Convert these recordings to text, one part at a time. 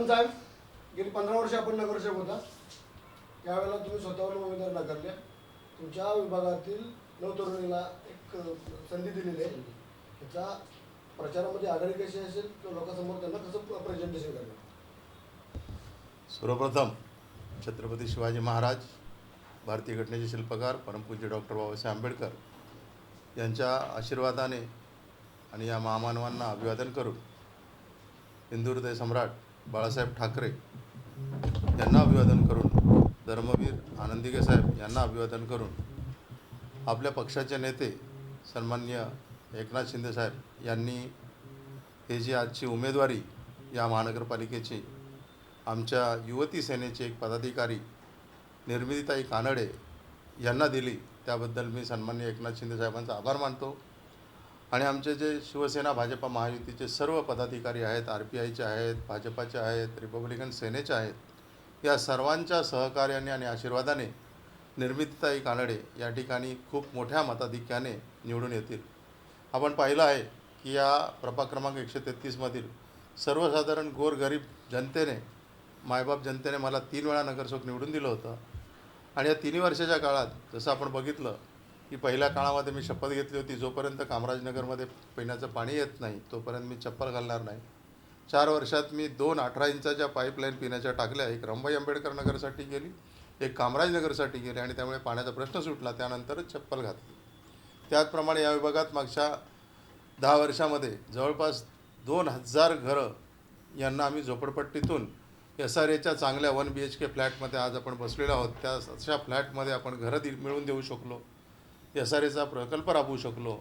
सरपंच साहेब, गेली 15 वर्ष आपण नगरसेवक होता. त्यावेळेला तुम्ही स्वतःहून उमेदवार नाकारल्या. तुमच्या विभागातील नवतरुणीला एक संधी दिलेली आहे. त्याचा प्रचारामध्ये आघाडी कशी असेल किंवा लोकांसमोर त्यांना कसं प्रेझेंटेशन करणार? सर्वप्रथम छत्रपती शिवाजी महाराज, भारतीय घटनेचे शिल्पकार परमपूज्य डॉक्टर बाबासाहेब आंबेडकर यांच्या आशीर्वादाने आणि या महामानवांना अभिवादन करून, हिंदू हृदय सम्राट बाळासाहेब ठाकरे यांना अभिवादन करून, धर्मवीर आनंदिगे साहेब यांना अभिवादन करून, आपल्या पक्षाचे नेते सन्माननीय एकनाथ शिंदे साहेब यांनी हे जी आजची उमेदवारी या महानगरपालिकेची आमच्या युवती सेनेचे एक पदाधिकारी निर्मितीताई कानडे यांना दिली, त्याबद्दल मी सन्माननीय एकनाथ शिंदे साहेबांचा आभार मानतो. आणि आमचे जे शिवसेना भाजपा महायुतीचे सर्व पदाधिकारी आहेत, RPIचे आहेत, भाजपाचे आहेत, रिपब्लिकन सेनेचे आहेत, या सर्वांच्या सहकार्याने आणि आशीर्वादाने निर्मितीताई कानडे या ठिकाणी खूप मोठ्या मताधिक्याने निवडून येतील. आपण पाहिलं आहे की या प्रभाग क्रमांक 133मधील सर्वसाधारण गोरगरीब जनतेने, मायबाप जनतेने मला 3 वेळा नगरसेवक निवडून दिलं होतं. आणि या 3 वर्षाच्या काळात जसं आपण बघितलं की पहिल्या काळामध्ये मी शपथ घेतली होती, जोपर्यंत कामराजनगरमध्ये पिण्याचं पाणी येत नाही तोपर्यंत मी चप्पल घालणार नाही. 4 वर्षात मी 2 18 इंचाच्या पाईपलाईन पिण्याच्या टाकल्या. एक रंभाई आंबेडकर नगरसाठी गेली, एक कामराजनगरसाठी गेली, आणि त्यामुळे पाण्याचा प्रश्न सुटला. त्यानंतरच चप्पल घातली. त्याचप्रमाणे या विभागात मागच्या 10 वर्षामध्ये जवळपास 2000 घरं यांना आम्ही झोपडपट्टीतून SRAच्या चांगल्या 1 BHK फ्लॅटमध्ये आज आपण बसलेलो आहोत. त्या अशा फ्लॅटमध्ये आपण घरं मिळवून देऊ शकलो, SRAचा प्रकल्प राबवू शकलो.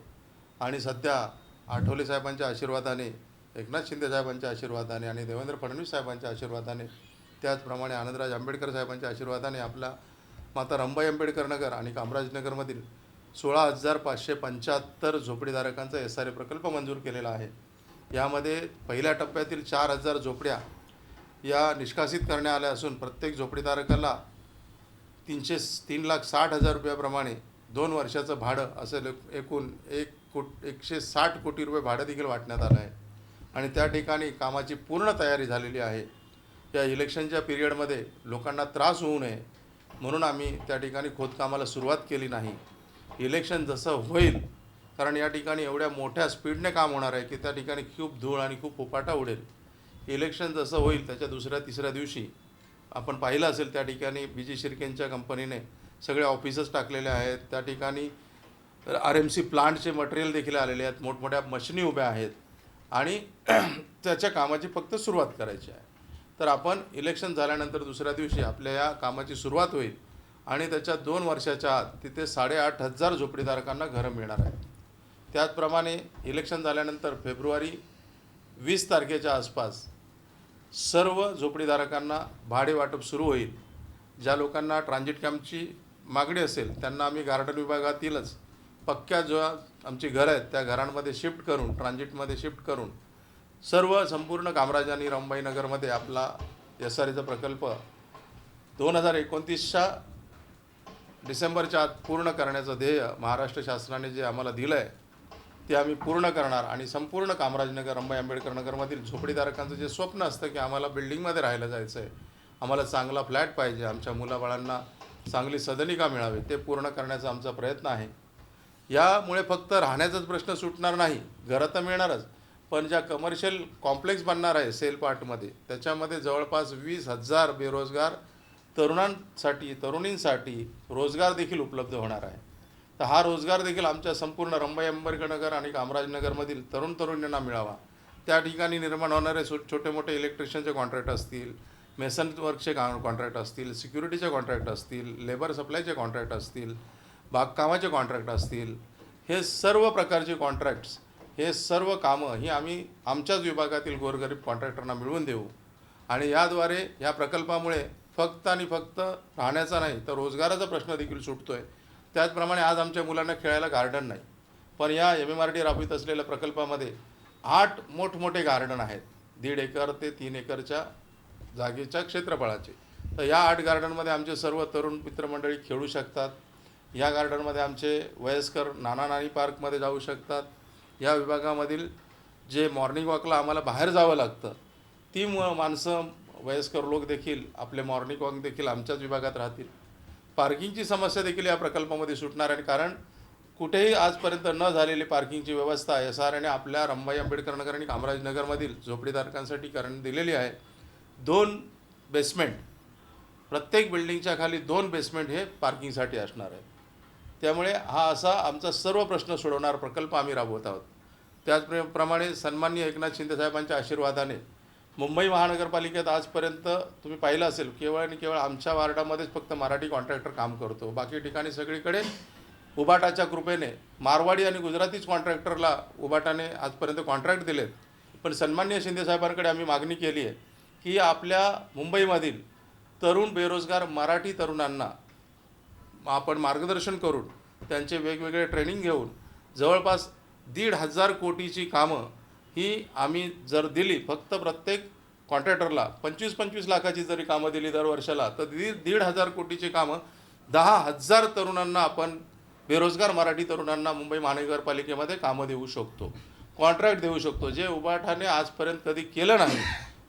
आणि सध्या आठवले साहेबांच्या आशीर्वादाने, एकनाथ शिंदे साहेबांच्या आशीर्वादाने आणि देवेंद्र फडणवीस साहेबांच्या आशीर्वादाने, त्याचप्रमाणे आनंदराज आंबेडकर साहेबांच्या आशीर्वादाने आपला माता रंभाई आंबेडकर नगर आणि कामराजनगरमधील 16,575 झोपडीधारकांचा SRA प्रकल्प मंजूर केलेला आहे. यामध्ये पहिल्या टप्प्यातील 4,000 झोपड्या या निष्कासित करण्यात आल्या असून प्रत्येक झोपडीधारकाला 3,60,000 रुपयाप्रमाणे 2 वर्षाचं भाडं असं एकूण 160 कोटी रुपये भाडं देखील वाटण्यात आलं आहे. आणि त्या ठिकाणी कामाची पूर्ण तयारी झालेली आहे. या इलेक्शनच्या पिरियडमध्ये लोकांना त्रास होऊ नये म्हणून आम्ही त्या ठिकाणी खोदकामाला सुरुवात केली नाही. इलेक्शन जसं होईल, कारण या ठिकाणी एवढ्या मोठ्या स्पीडने काम होणार आहे की त्या ठिकाणी खूप धूळ आणि खूप उपाटा उडेल. इलेक्शन जसं होईल त्याच्या 2ऱ्या-3ऱ्या दिवशी आपण पाहिलं असेल त्या ठिकाणी BG शिर्केंच्या कंपनीने सगळे ऑफिसेस टाकलेले आहेत. त्या ठिकाणी RMC प्लांटचे मटेरियल देखील आलेले आहेत, मोठमोठ्या मशिनी उभ्या आहेत आणि त्याच्या कामाची फक्त सुरुवात करायची आहे. तर आपण इलेक्शन झाल्यानंतर 2ऱ्या दिवशी आपल्या या कामाची सुरुवात होईल आणि त्याच्या 2 वर्षाच्या आत तिथे 8,500 झोपडीधारकांना घरं मिळणार आहेत. त्याचप्रमाणे इलेक्शन झाल्यानंतर फेब्रुवारी 20 तारखेच्या आसपास सर्व झोपडीधारकांना भाडे वाटप सुरू होईल. ज्या लोकांना ट्रान्झिट कॅम्पची मागणी असेल त्यांना आम्ही गार्डन विभागातीलच पक्क्या जो आमची घरं आहेत त्या घरांमध्ये शिफ्ट करून, ट्रान्झिटमध्ये शिफ्ट करून सर्व संपूर्ण कामराज आणि रंभाई नगरमध्ये आपला SRAचा प्रकल्प 2029च्या डिसेंबरच्या आत पूर्ण करण्याचं ध्येय महाराष्ट्र शासनाने जे आम्हाला दिलं आहे ते आम्ही पूर्ण करणार. आणि संपूर्ण कामराजनगर, रंभाई आंबेडकर नगरमधील झोपडीधारकांचं जे स्वप्न असतं की आम्हाला बिल्डिंगमध्ये राहायला जायचं आहे, आम्हाला चांगला फ्लॅट पाहिजे, आमच्या मुलाबाळांना चांगली सदनिका मिळावी, ते पूर्ण करण्याचा आमचा प्रयत्न आहे. यामुळे फक्त राहण्याचाच प्रश्न सुटणार नाही, घरं तर मिळणारच, पण ज्या कमर्शियल कॉम्प्लेक्स बनणार आहे सेल पार्टमध्ये त्याच्यामध्ये जवळपास 20,000 बेरोजगार तरुणींसाठी रोजगार देखील उपलब्ध होणार आहे. तर हा रोजगार देखील आमच्या संपूर्ण रंभाई आंबेडकर नगर आणि कामराजनगरमधील तरुणींना मिळावा. त्या ठिकाणी निर्माण होणारे छोटे मोठे इलेक्ट्रिशियनचे कॉन्ट्रॅक्ट असतील, मेसन वर्कचे कॉन्ट्रॅक्ट असतील, सिक्युरिटीचे कॉन्ट्रॅक्ट असतील, लेबर सप्लायचे कॉन्ट्रॅक्ट असतील, बागकामाचे कॉन्ट्रॅक्ट असतील, हे सर्व प्रकारचे कॉन्ट्रॅक्ट्स, हे सर्व कामं ही आम्ही आमच्याच विभागातील गोरगरीब कॉन्ट्रॅक्टरना मिळवून देऊ. आणि याद्वारे या प्रकल्पामुळे फक्त आणि फक्त राहण्याचा नाही तर रोजगाराचा प्रश्न देखील सुटतो आहे. त्याचप्रमाणे आज आमच्या मुलांना खेळायला गार्डन नाही, पण या MMRD राबवित असलेल्या प्रकल्पामध्ये 8 मोठमोठे गार्डन आहेत, 1.5 एकर ते 3 एकरच्या जागेच्या क्षेत्रफळाचे. तर या 8 गार्डनमध्ये आमचे सर्व तरुण मित्रमंडळी खेळू शकतात. या गार्डनमध्ये आमचे वयस्कर नाना नानी पार्कमध्ये जाऊ शकतात. या विभागामधील जे मॉर्निंग वॉकला आम्हाला बाहेर जावं लागतं ती माणसं वयस्कर लोक देखील आपले मॉर्निंग वॉक देखील आमच्याच विभागात राहतील. पार्किंगची समस्या देखील या प्रकल्पामध्ये सुटणार आहे, कारण कुठेही आजपर्यंत न झालेली पार्किंगची व्यवस्था SRने आपल्या रमाबाई आंबेडकर नगर आणि कामराजनगरमधील झोपडीधारकांसाठी करून दिलेली आहे. 2 बेसमेंट, प्रत्येक बिल्डिंगच्या खाली 2 बेसमेंट हे पार्किंगसाठी असणार आहे. त्यामुळे हा असा आमचा सर्व प्रश्न सोडवणारा प्रकल्प आम्ही राबवत आहोत. त्याचप्रमाणे सन्माननीय एकनाथ शिंदे साहेबांच्या आशीर्वादाने मुंबई महानगरपालिकेत आजपर्यंत तुम्ही पाहिलं असेल, केवळ आणि केवळ आमच्या वार्डामध्येच फक्त मराठी कॉन्ट्रॅक्टर काम करतो. बाकी ठिकाणी सगळीकडे उबाटाच्या कृपेने मारवाडी आणि गुजरातीच कॉन्ट्रॅक्टरला उबाटाने आजपर्यंत कॉन्ट्रॅक्ट दिलेत. पण सन्माननीय शिंदे साहेबांकडे आम्ही मागणी केली आहे की आपल्या मुंबईमधील तरुण बेरोजगार मराठी तरुणांना आपण मार्गदर्शन करून त्यांचे वेगवेगळे ट्रेनिंग घेऊन जवळपास 1,500 कोटीची कामं ही आम्ही जर दिली, फक्त प्रत्येक कॉन्ट्रॅक्टरला 25-25 लाखाची जरी कामं दिली दर वर्षाला, तर 1,500 कोटीची कामं 10,000 तरुणांना आपण बेरोजगार मराठी तरुणांना मुंबई महानगरपालिकेमध्ये कामं देऊ शकतो, कॉन्ट्रॅक्ट देऊ शकतो, जे उबाठाने आजपर्यंत कधी केलं नाही.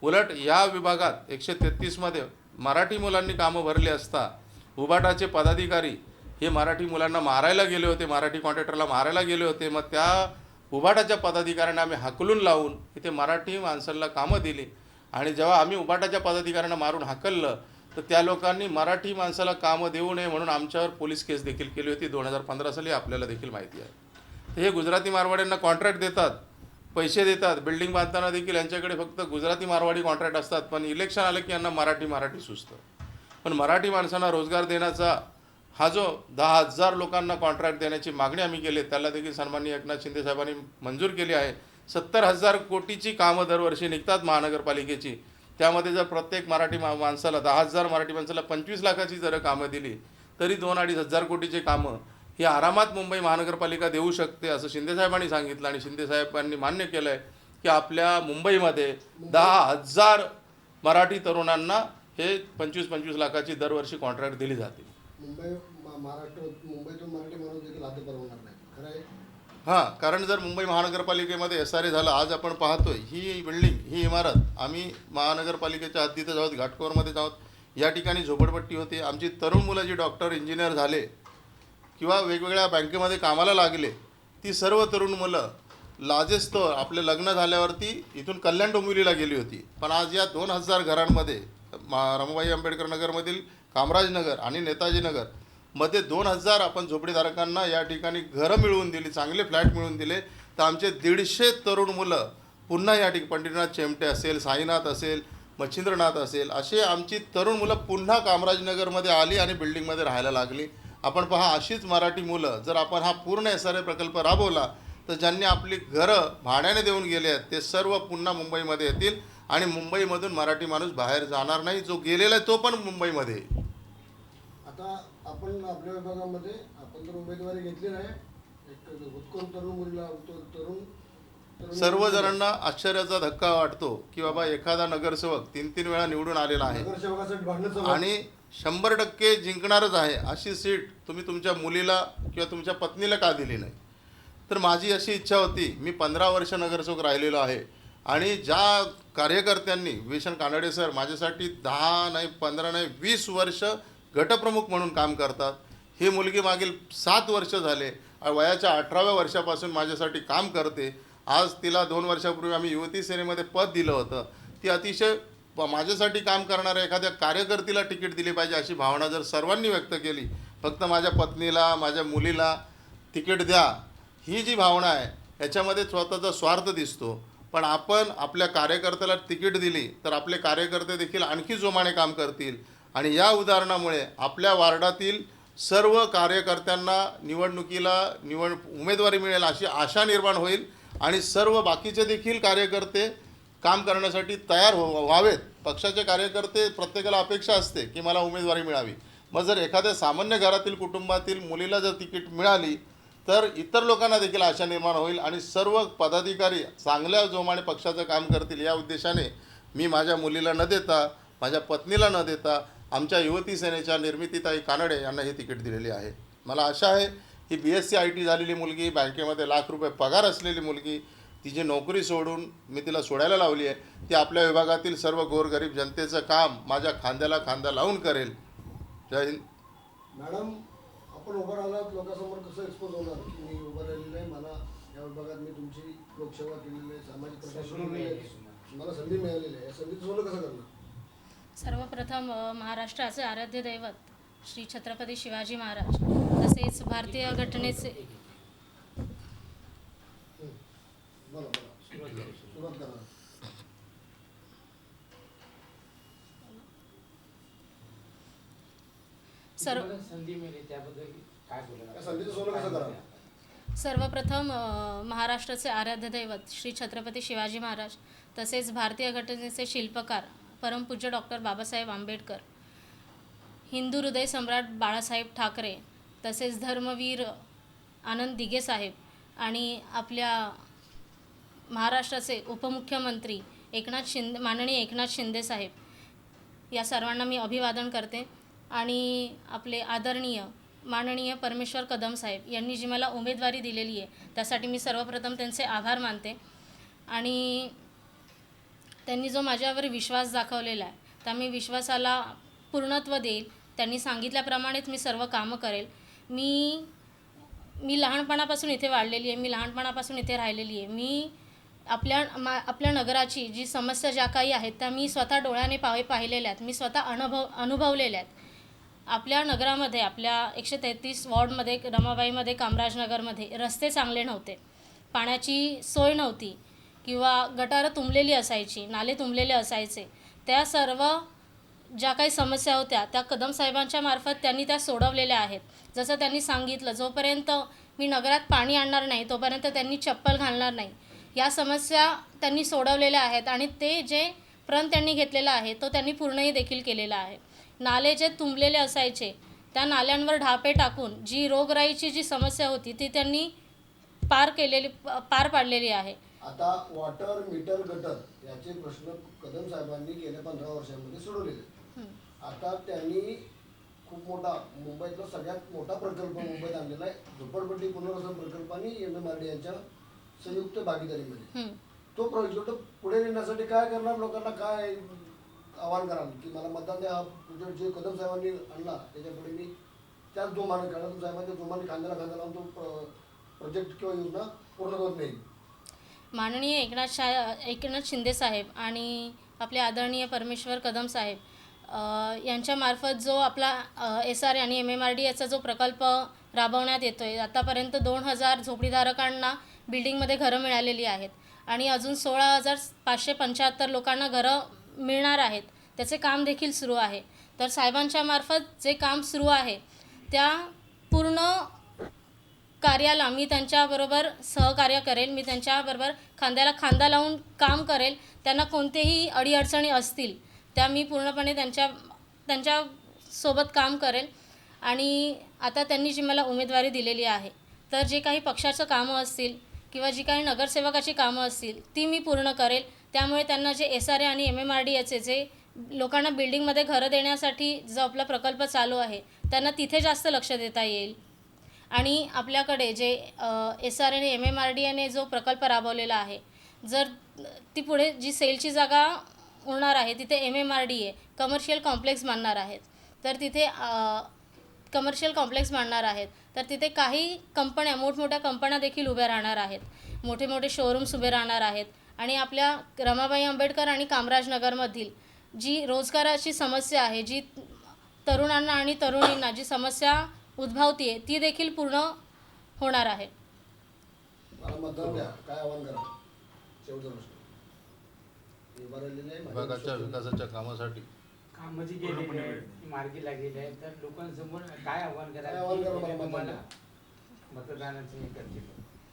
उलट या विभागात 133मध्ये मराठी मुलांनी कामं भरली असता उबाटाचे पदाधिकारी हे मराठी मुलांना मारायला गेले होते, मराठी कॉन्ट्रॅक्टरला मारायला गेले होते. मग त्या उबाटाच्या पदाधिकाऱ्यांना आम्ही हाकलून लावून इथे मराठी माणसांना कामं दिली. आणि जेव्हा आम्ही उबाटाच्या पदाधिकाऱ्यांना मारून हाकललं, तर त्या लोकांनी मराठी माणसाला कामं देऊ नये म्हणून आमच्यावर पोलीस केस देखील केली होती 2015 साली, आपल्याला देखील माहिती आहे. तर हे गुजराती मारवाड्यांना कॉन्ट्रॅक्ट देतात, पैसे देतात, बिल्डिंग बांधताना देखील यांच्याकडे फक्त गुजराती मारवाडी कॉन्ट्रॅक्ट असतात. पण इलेक्शन आलं की यांना मराठी सुचतं. पण मराठी माणसांना रोजगार देण्याचा हा जो 10,000 लोकांना कॉन्ट्रॅक्ट देण्याची मागणी आम्ही केली, त्याला देखील सन्माननीय एकनाथ शिंदे साहेबांनी मंजूर केली आहे. 70,000 कोटीची कामं दरवर्षी निघतात महानगरपालिकेची. त्यामध्ये जर प्रत्येक मराठी माणसाला 10,000 मराठी माणसाला 25 लाखाची जर कामं दिली, तरी 2-2.5 हजार कोटीची कामं ही आरामात मुंबई महानगरपालिका देऊ शकते, असं शिंदे साहेबांनी सांगितलं. आणि शिंदे साहेबांनी मान्य केलं आहे की आपल्या मुंबईमध्ये 10,000 मराठी तरुणांना हे 25-25 लाखाची दरवर्षी कॉन्ट्रॅक्ट दिली जाते. मुंबईतून मराठी माणूस देखील हात परवणार नाही, खरं आहे. हां, कारण जर मुंबई महानगरपालिकेमध्ये SRA झालं, आज आपण पाहतोय ही बिल्डिंग, ही इमारत आम्ही महानगरपालिकेच्या हद्दीतच आहोत, घाटकोरमध्येच आहोत. या ठिकाणी झोपडपट्टी होती. आमची तरुण मुलं जी डॉक्टर, इंजिनियर झाले किंवा वेगवेगळ्या बँकेमध्ये कामाला लागले, ती सर्व तरुण मुलं लाजेस्तोवर आपले लग्न झाल्यावरती इथून कल्याण डोंबिवलीला गेली होती. पण आज या 2,000 घरांमध्ये रमाबाई आंबेडकर नगरमधील कामराजनगर आणि नेताजी नगर मध्ये 2,000 आपण झोपडीधारकांना या ठिकाणी घरं मिळवून दिली, चांगले फ्लॅट मिळवून दिले. तर आमचे 150 तरुण मुलं पुन्हा या ठिकाणी पंडितनाथ चेमटे असेल, साईनाथ असेल, मच्छिंद्रनाथ असेल, असे आमची तरुण मुलं पुन्हा कामराजनगरमध्ये आली आणि बिल्डिंगमध्ये राहायला लागली. आपण पहा, अशीच मराठी मुलं जर आपण हा पूर्ण SRA प्रकल्प राबवला, तर ज्यांनी आपली घरं भाड्याने देऊन गेले आहेत ते सर्व पुन्हा मुंबईमध्ये येतील आणि मुंबईमधून मराठी माणूस बाहेर जाणार नाही. जो गेलेला आहे तो पण मुंबईमध्ये. आता आपण आपल्या विभागामध्ये आपण तर उमेदवारी घेतली नाही, एक हुतकून तरुण मुलीला तरुण सर्व जणांना आश्चर्याचा धक्का वाटतो की बाबा एखादा नगरसेवक 3-3 वेळा निवडून आलेला आहे नगरसेवकासाठी भांडणाचं आणि 100% जिंकणारच आहे, अशी सीट तुम्ही तुमच्या मुलीला किंवा तुमच्या पत्नीला का दिली नाही? तर माझी अशी इच्छा होती, मी 15 वर्ष नगरसेवक राहिलेलो आहे आणि ज्या कार्यकर्त्यांनी विशन कानडे सर माझ्यासाठी 10 नाही 15 नाही 20 वर्ष गटप्रमुख म्हणून काम करतात. ही मुलगी मागील 7 वर्ष झाले वयाच्या 18व्या वर्षापासून माझ्यासाठी काम करते. आज तिला 2 वर्षापूर्वी आम्ही युवती सेनेमध्ये पद दिलं होतं. ती अतिशय माझ्यासाठी काम करणाऱ्या एखाद्या कार्यकर्तीला तिकीट दिली पाहिजे अशी भावना जर सर्वांनी व्यक्त केली, फक्त माझ्या पत्नीला माझ्या मुलीला तिकीट द्या ही जी भावना आहे याच्यामध्ये स्वतःचा स्वार्थ दिसतो. पण आपण आपल्या कार्यकर्त्याला तिकीट दिली तर आपले कार्यकर्ते देखील आणखी जोमाने काम करतील आणि या उदाहरणामुळे आपल्या वार्डातील सर्व कार्यकर्त्यांना उमेदवारी मिळेल अशी आशा निर्माण होईल आणि सर्व बाकीचे देखील कार्यकर्ते काम करण्यासाठी तयार व्हावेत. पक्षाचे कार्यकर्ते प्रत्येकाला अपेक्षा असते की मला उमेदवारी मिळावी. मग जर एखाद्या सामान्य घरातील कुटुंबातील मुलीला जर तिकीट मिळाली तर इतर लोकांना देखील आशा निर्माण होईल आणि सर्व पदाधिकारी चांगल्या जोमाने पक्षाचं काम करतील. या उद्देशाने मी माझ्या मुलीला न देता, माझ्या पत्नीला न देता आमच्या युवती सेनेच्या निर्मितीताई कानडे यांना ही तिकीट दिलेली आहे. मला आशा आहे ही BSc IT झालेली मुलगी, बँकेमध्ये लाख रुपये पगार असलेली मुलगी, तिची नोकरी सोडून मी तिला सोडायला लावली आहे. ती आपल्या विभागातील सर्व गोरगरीब जनतेचं काम माझ्या खांद्याला खांदा लावून करेल. जय हिंद. मॅडम, आपण उभं राहिलात लोकांसमोर कसं एक्सपोज होणार की मी उभं राहिलेलं आहे, मला या विभागात मी तुमची लोकसेवा केलेली आहे, सामाजिक प्रशासन मला संधी मिळालेली आहे, या संधीचं सोनं कसं करणार? सर्वप्रथम महाराष्ट्राचे आराध्य दैवत श्री छत्रपती शिवाजी महाराज तसेच भारतीय घटनेचे बोला सुरुवात करा. संधी मिळाली त्याबद्दल काय बोलणार? या संधीचं सोनं कसं करणार? सर्वप्रथम महाराष्ट्राचे आराध्य दैवत श्री छत्रपती शिवाजी महाराज तसेच भारतीय घटनेचे शिल्पकार परमपूज्य डॉक्टर बाबासाहेब आंबेडकर, हिंदू हृदय सम्राट बाळासाहेब ठाकरे तसेच धर्मवीर आनंद दिघे साहेब आणि आपल्या महाराष्ट्राचे उपमुख्यमंत्री माननीय एकनाथ शिंदे साहेब या सर्वांना मी अभिवादन करते. आणि आपले आदरणीय माननीय परमेश्वर कदम साहेब यांनी जी मला उमेदवारी दिलेली आहे त्यासाठी मी सर्वप्रथम त्यांचे आभार मानते. आणि त्यांनी जो माझ्यावर विश्वास दाखवलेला आहे त्या मी विश्वासाला पूर्णत्व देईल. त्यांनी सांगितल्याप्रमाणेच मी सर्व कामं करेल. मी लहानपणापासून इथे वाढलेली आहे, मी लहानपणापासून इथे राहिलेली आहे. मी आपल्या नगराची जी समस्या ज्या काही आहेत त्या मी स्वतः डोळ्याने पाहिलेल्या आहेत, मी स्वतः अनुभवलेल्या आहेत. आपल्या नगरामध्ये आपल्या 133 वॉर्डमध्ये रमाबाईमध्ये कामराजनगरमध्ये रस्ते चांगले नव्हते, पाण्याची सोय नव्हती किंवा गटारं तुंबलेली असायची, नाले तुंबलेले असायचे. त्या सर्व ज्या काही समस्या होत्या त्या कदम साहेबांच्या मार्फत त्यांनी त्या सोडवलेल्या आहेत. जसं त्यांनी सांगितलं, जोपर्यंत मी नगरात पाणी आणणार नाही तोपर्यंत त्यांनी चप्पल घालणार नाही. या समस्या त्यांनी सोडवलेल्या आहेत आणि ते जे प्रण त्यांनी घेतलेला आहे तो त्यांनी पूर्णही देखील केलेला आहे. नाले जे तुंबलेले असायचे त्या नाल्यांवर ढापे टाकून जी रोगराईची जी समस्या होती ती त्यांनी पार पाडलेली आहे. आता वॉटर मीटर गटर याचे प्रश्न कदम साहेबांनी गेल्या 15 वर्षांमध्ये सोडवलेले. आता त्यांनी खूप मोठा मुंबईतला सगळ्यात मोठा प्रकल्प मुंबईत आणलेला आहे, झोपडपट्टी पुनर्वसन प्रकल्प आणि MMRD यांच्या संयुक्त भागीदारीमध्ये. तो प्रोजेक्ट पुढे नेण्यासाठी काय करणार, लोकांना काय आवाहन कराल की मला मतदान द्या, प्रोजेक्ट जे कदम साहेबांनी आणला त्याच्यापुढे मी त्याच जोमाने कदम साहेबांच्या जोमाने खांद्याला खांदा लावून तो प्रोजेक्ट किंवा योजना पूर्ण करून नेईल. माननीय एकनाथ शिंदे साहेब आणि आपले आदरणीय परमेश्वर कदम साहेब यांच्यामार्फत जो आपला SR आणि MMRD याचा जो प्रकल्प राबवण्यात येतो आहे, आतापर्यंत 2000 झोपडीधारकांना बिल्डिंगमध्ये घरं मिळालेली आहेत आणि अजून 16,575 लोकांना घरं मिळणार आहेत. त्याचे काम देखील सुरू आहे. तर साहेबांच्या मार्फत जे काम सुरू आहे त्या पूर्ण कार्याला मी त्यांच्याबरोबर सहकार्य करेल, मी त्यांच्याबरोबर खांद्याला खांदा लावून काम करेल. त्यांना कोणतेही अडीअडचणी असतील त्या मी पूर्णपणे त्यांच्यासोबत काम करेल. आणि आता त्यांनी जी मला उमेदवारी दिलेली आहे तर जे काही पक्षाचं कामं असतील किंवा जी काही नगरसेवकाची कामं असतील ती मी पूर्ण करेल. त्यामुळे त्यांना जे SRA आणि MMRD याचे जे लोकांना बिल्डिंगमध्ये घरं देण्यासाठी जो आपला प्रकल्प चालू आहे त्यांना तिथे जास्त लक्ष देता येईल. आणि आपल्याकडे जे SRA आणि MMRD याने जो प्रकल्प राबवलेला आहे, जर ती पुढे जी सेलची जागा उरणार आहे तिथे MMRD कमर्शियल कॉम्प्लेक्स बांधणार आहेत. तर तिथे कमर्शियल कॉम्प्लेक्स बांधणार आहेत तर तिथे काही कंपन्या, मोठमोठ्या कंपन्या देखील उभ्या राहणार आहेत, मोठे मोठे शोरूम्स उभे राहणार आहेत. आणि आपल्या रमाबाई आंबेडकर आणि कामराजनगरमधील जी रोजगाराची समस्या आहे, जी तरुणांना आणि तरुणींना जी समस्या उद्भवते आहे ती देखील पूर्ण होणार आहे. मला मतदान द्या, काय आवाहन करा? शेवटचा प्रश्न. विभागाच्या विकासाच्या कामासाठी काम म्हणजे गेलेले आहे, मार्गी लागलेले आहे, तर लोकांसमोर काय आव्हान काय आव्हान कराल मला तुम्हाला मतदान? मतदानाचे हे करतील?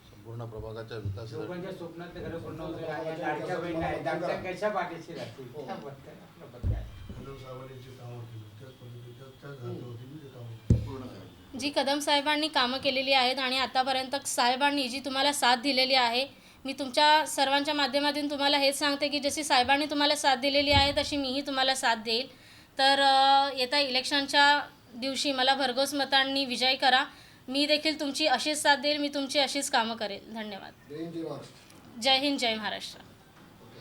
संपूर्ण प्रभागाच्या विकासासाठी लोकांच्या स्वप्नात घर पूर्ण होतं आहे, लाडक्या बहीण आहे, त्यांच्या कशा पाठीशी राहतील त्याबद्दल आपलं मत काय? जी कदम साहेबांनी कामं केलेली आहेत आणि आतापर्यंत साहेबांनी जी तुम्हाला साथ दिलेली आहे, मी तुमच्या सर्वांच्या माध्यमातून तुम्हाला हेच सांगते की जशी साहेबांनी तुम्हाला साथ दिलेली आहे तशी मीही तुम्हाला साथ देईल. तर येत्या इलेक्शनच्या दिवशी मला भरघोस मतांनी विजयी करा. मी देखील तुमची अशीच साथ देईल, मी तुमची अशीच कामं करेल. धन्यवाद. जय हिंद, जय महाराष्ट्र. जय हिंद, जय महाराष्ट्र.